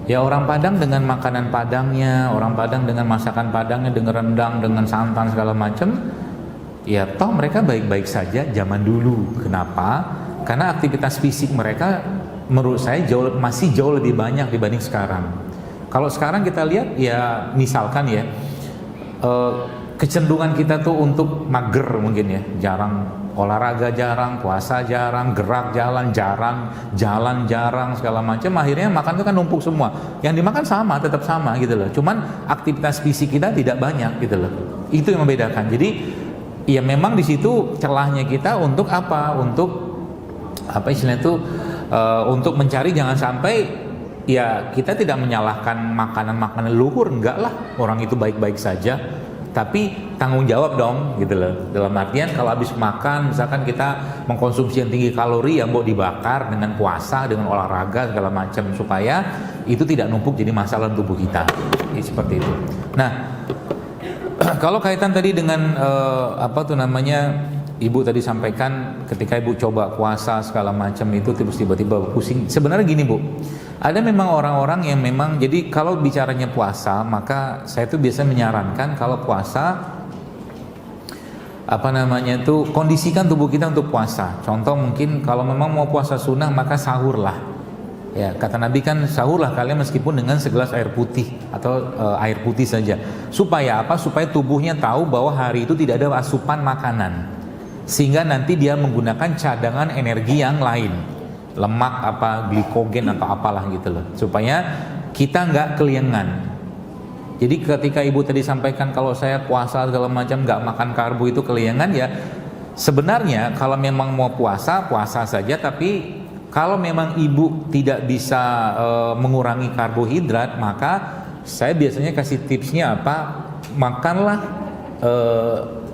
ya orang Padang dengan makanan Padangnya, orang Padang dengan masakan Padangnya, dengan rendang, dengan santan segala macam, ya toh mereka baik-baik saja zaman dulu. Kenapa? Karena aktivitas fisik mereka menurut saya masih jauh lebih banyak dibanding sekarang. Kalau sekarang kita lihat ya misalkan ya kecenderungan kita tuh untuk mager mungkin ya, jarang olahraga, jarang puasa, jarang gerak jalan jarang segala macam, akhirnya makan itu kan numpuk semua. Yang dimakan sama, tetap sama gitu loh. Cuman aktivitas fisik kita tidak banyak gitu loh. Itu yang membedakan. Jadi ya memang di situ celahnya kita untuk apa? Untuk apa istilahnya itu untuk mencari jangan sampai ya kita tidak menyalahkan makanan-makanan luhur, enggak lah, orang itu baik-baik saja. Tapi tanggung jawab dong gitu loh. Dalam artian kalau habis makan misalkan kita mengkonsumsi yang tinggi kalori, yang mau dibakar dengan puasa, dengan olahraga segala macam, supaya itu tidak numpuk jadi masalah tubuh kita. Seperti itu. Nah, kalau kaitan tadi dengan Ibu tadi sampaikan ketika Ibu coba puasa segala macam itu terus tiba-tiba pusing. Sebenarnya gini Bu, ada memang orang-orang yang memang, jadi kalau bicaranya puasa, maka saya tuh biasa menyarankan kalau puasa kondisikan tubuh kita untuk puasa. Contoh mungkin kalau memang mau puasa sunnah maka sahur lah. Ya, kata Nabi kan sahurlah kalian meskipun dengan segelas air putih atau air putih saja. Supaya apa? Supaya tubuhnya tahu bahwa hari itu tidak ada asupan makanan. Sehingga nanti dia menggunakan cadangan energi yang lain. Lemak apa, glikogen atau apalah gitu loh. Supaya kita nggak keliengan. Jadi ketika ibu tadi sampaikan kalau saya puasa segala macam nggak makan karbo itu keliengan, ya sebenarnya kalau memang mau puasa, puasa saja, tapi kalau memang ibu tidak bisa mengurangi karbohidrat, maka saya biasanya kasih tipsnya apa? Makanlah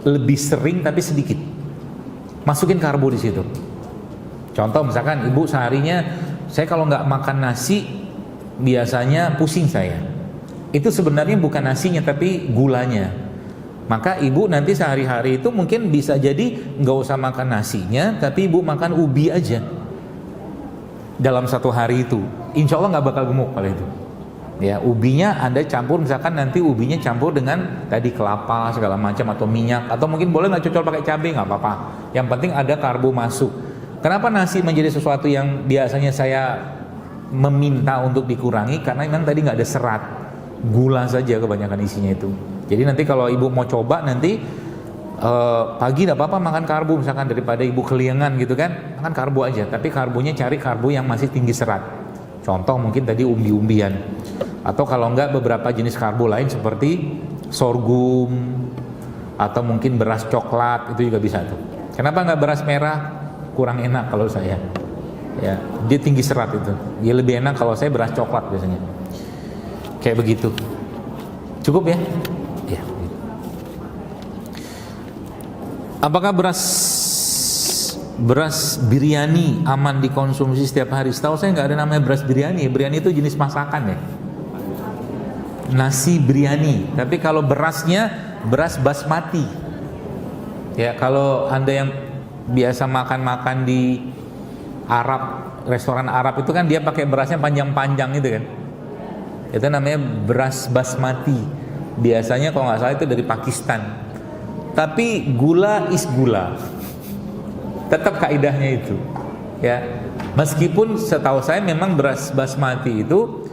lebih sering tapi sedikit. Masukin karbo di situ. Contoh misalkan ibu seharinya, saya kalau nggak makan nasi biasanya pusing saya. Itu sebenarnya bukan nasinya tapi gulanya. Maka ibu nanti sehari-hari itu mungkin bisa jadi nggak usah makan nasinya, tapi ibu makan ubi aja. Dalam satu hari itu, insya Allah nggak bakal gemuk kalau itu. Ya, ubinya Anda campur, misalkan nanti ubinya campur dengan tadi kelapa segala macam atau minyak, atau mungkin boleh nggak cocol pakai cabai nggak apa-apa. Yang penting ada karbo masuk. Kenapa nasi menjadi sesuatu yang biasanya saya meminta untuk dikurangi? Karena memang tadi nggak ada serat, gula saja kebanyakan isinya itu. Jadi nanti kalau ibu mau coba nanti pagi tidak apa-apa makan karbo, misalkan daripada ibu keliengan gitu kan, makan karbo aja, tapi karbonya cari karbo yang masih tinggi serat. Contoh mungkin tadi umbi-umbian, atau kalau enggak beberapa jenis karbo lain seperti sorghum, atau mungkin beras coklat, itu juga bisa tuh. Kenapa enggak beras merah? Kurang enak kalau saya. Ya, dia tinggi serat itu. Dia lebih enak kalau saya beras coklat biasanya. Kayak begitu. Cukup ya? Ya. Apakah beras biryani aman dikonsumsi setiap hari? Setahu saya nggak ada namanya beras biryani. Biryani itu jenis masakan ya. Nasi biryani. Tapi kalau berasnya beras basmati. Ya, kalau Anda yang biasa makan-makan di Arab, restoran Arab itu kan dia pakai berasnya panjang-panjang itu kan. Itu namanya beras basmati. Biasanya kalau nggak salah itu dari Pakistan. Tapi gula is gula. Tetap kaidahnya itu. Ya. Meskipun setahu saya memang beras basmati itu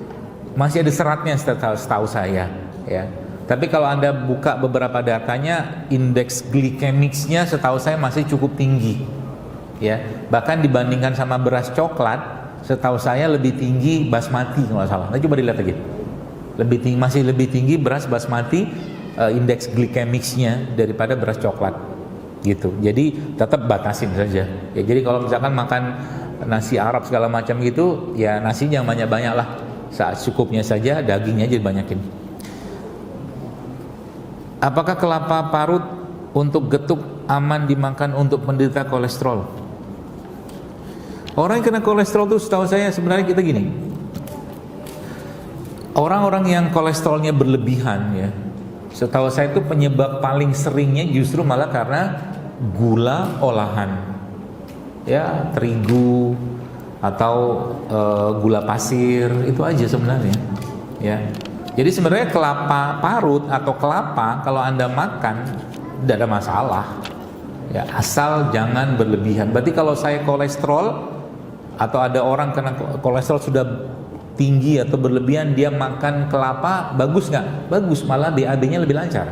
masih ada seratnya setahu saya, ya. Tapi kalau Anda buka beberapa datanya, indeks glikemiknya setahu saya masih cukup tinggi. Ya. Bahkan dibandingkan sama beras coklat, setahu saya lebih tinggi basmati kalau nggak salah. Nah, coba dilihat lagi. Masih lebih tinggi beras basmati indeks glikemiknya daripada beras coklat. Gitu. Jadi tetap batasin saja. Ya, jadi kalau misalkan makan nasi Arab segala macam gitu, ya nasinya banyak-banyak lah. Saat cukupnya saja, dagingnya aja dibanyakin. Apakah kelapa parut untuk getuk aman dimakan untuk penderita kolesterol? Orang yang kena kolesterol itu setahu saya sebenarnya kita gini. Orang-orang yang kolesterolnya berlebihan ya, setahu saya itu penyebab paling seringnya justru malah karena gula olahan. Ya, terigu atau gula pasir, itu aja sebenarnya. Ya. Jadi sebenarnya kelapa parut atau kelapa kalau Anda makan tidak ada masalah. Ya, asal jangan berlebihan. Berarti kalau saya kolesterol atau ada orang kena kolesterol sudah tinggi atau berlebihan, dia makan kelapa, bagus nggak? Bagus, malah BAB-nya lebih lancar.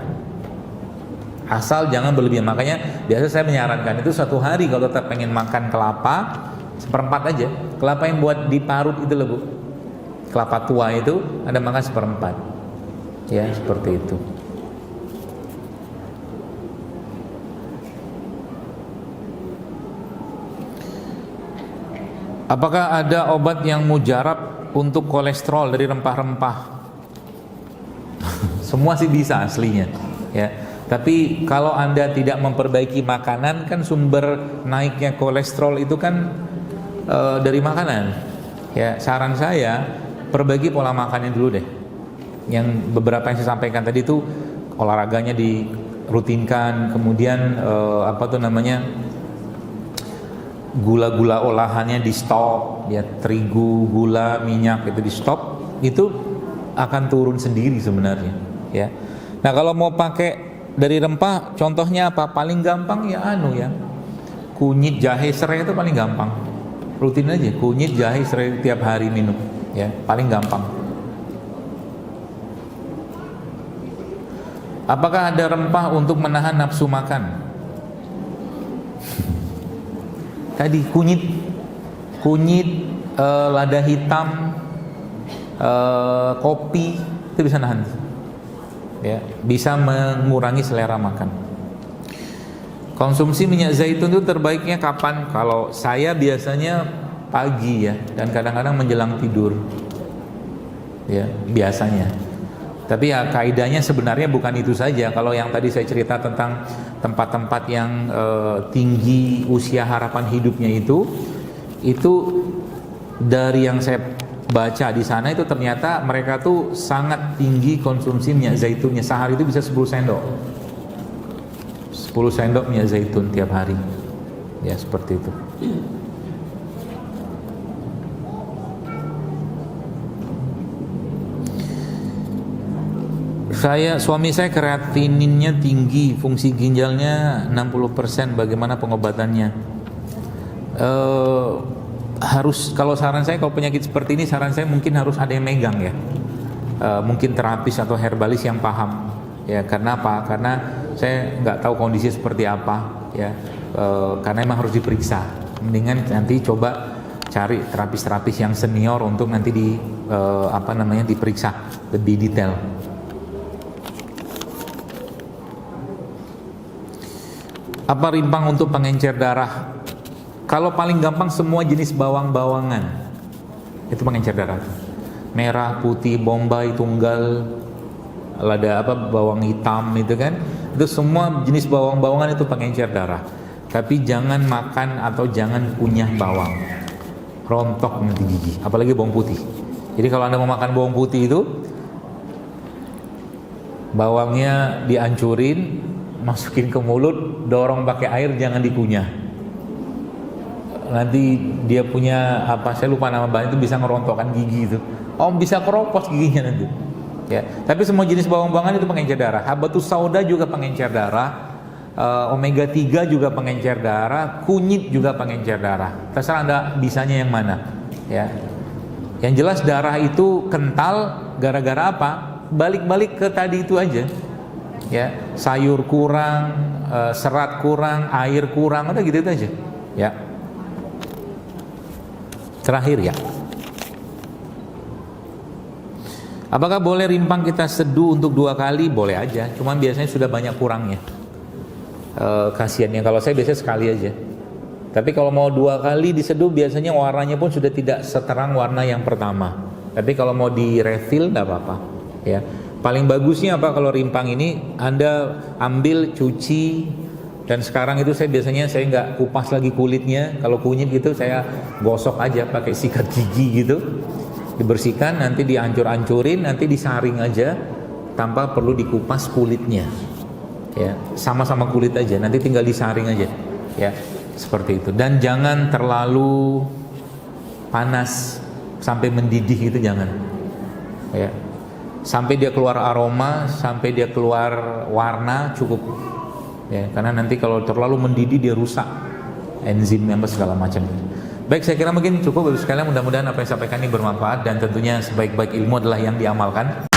Asal jangan berlebihan. Makanya biasa saya menyarankan itu satu hari kalau tetap pengen makan kelapa, seperempat aja. Kelapa yang buat diparut itu loh Bu, kelapa tua itu Anda makan seperempat. Ya, seperti itu. Apakah ada obat yang mujarab untuk kolesterol dari rempah-rempah? Semua sih bisa aslinya, ya. Tapi kalau Anda tidak memperbaiki makanan, kan sumber naiknya kolesterol itu kan dari makanan. Ya, saran saya perbaiki pola makannya dulu deh. Yang beberapa yang saya sampaikan tadi itu olahraganya dirutinkan, kemudian gula-gula olahannya di stop, ya, terigu, gula, minyak itu di stop, itu akan turun sendiri sebenarnya, ya. Nah, kalau mau pakai dari rempah, contohnya apa? Paling gampang ya kunyit, jahe, serai itu paling gampang. rutin aja, kunyit, jahe tiap hari minum, ya paling gampang. Apakah ada rempah untuk menahan nafsu makan? Tadi kunyit, lada hitam, kopi itu bisa nahan, ya bisa mengurangi selera makan. Konsumsi minyak zaitun itu terbaiknya kapan? Kalau saya biasanya pagi ya, dan kadang-kadang menjelang tidur, ya biasanya. Tapi ya kaidahnya sebenarnya bukan itu saja. Kalau yang tadi saya cerita tentang tempat-tempat yang tinggi usia harapan hidupnya itu dari yang saya baca di sana itu ternyata mereka tuh sangat tinggi konsumsi minyak zaitunnya. Sehari itu bisa 10 sendok. 10 sendok minyak zaitun tiap hari. Ya seperti itu. Suami saya kreatininnya tinggi, fungsi ginjalnya 60%. Bagaimana pengobatannya? Harus, kalau saran saya, kalau penyakit seperti ini saran saya mungkin harus ada yang megang ya. Mungkin terapis atau herbalis yang paham. Ya, karena apa? Karena saya nggak tahu kondisi seperti apa ya. Karena emang harus diperiksa. Mendingan nanti coba cari terapis-terapis yang senior untuk nanti diperiksa lebih detail. Apa rimpang untuk pengencer darah? Kalau paling gampang semua jenis bawang-bawangan itu pengencer darah. Merah, putih, bombay, tunggal, lada bawang hitam itu kan. Itu semua jenis bawang-bawangan itu pengencer darah. Tapi jangan makan atau jangan kunyah bawang. Rontok nanti gigi, apalagi bawang putih. Jadi kalau Anda mau makan bawang putih itu bawangnya dihancurin, masukin ke mulut, dorong pakai air, jangan dikunyah. Nanti dia punya saya lupa nama bahan itu, bisa ngerontokkan gigi itu. Bisa keropos giginya nanti. Ya, tapi semua jenis bawang-bawangan itu pengencer darah. Habatus sauda juga pengencer darah. Omega 3 juga pengencer darah, kunyit juga pengencer darah. Terserah Anda bisanya yang mana. Ya. Yang jelas darah itu kental gara-gara apa? Balik-balik ke tadi itu aja. Ya, sayur kurang, serat kurang, air kurang, udah gitu aja. Ya. Terakhir ya. Apakah boleh rimpang kita seduh untuk 2 kali? Boleh aja, cuman biasanya sudah banyak kurangnya. Kasiannya kalau saya biasanya sekali aja. Tapi kalau mau 2 kali diseduh biasanya warnanya pun sudah tidak seterang warna yang pertama. Tapi kalau mau di refill nggak apa-apa. Ya. Paling bagusnya apa kalau rimpang ini Anda ambil, cuci, dan sekarang itu saya biasanya nggak kupas lagi kulitnya. Kalau kunyit gitu saya gosok aja pakai sikat gigi gitu, dibersihkan, nanti dihancur-hancurin, nanti disaring aja tanpa perlu dikupas kulitnya. Ya, sama-sama kulit aja, nanti tinggal disaring aja. Ya, seperti itu. Dan jangan terlalu panas sampai mendidih itu jangan. Ya. Sampai dia keluar aroma, sampai dia keluar warna cukup. Ya, karena nanti kalau terlalu mendidih dia rusak enzimnya segala macam. Baik, saya kira mungkin cukup Bapak sekalian. Mudah-mudahan apa yang saya sampaikan ini bermanfaat dan tentunya sebaik-baik ilmu adalah yang diamalkan.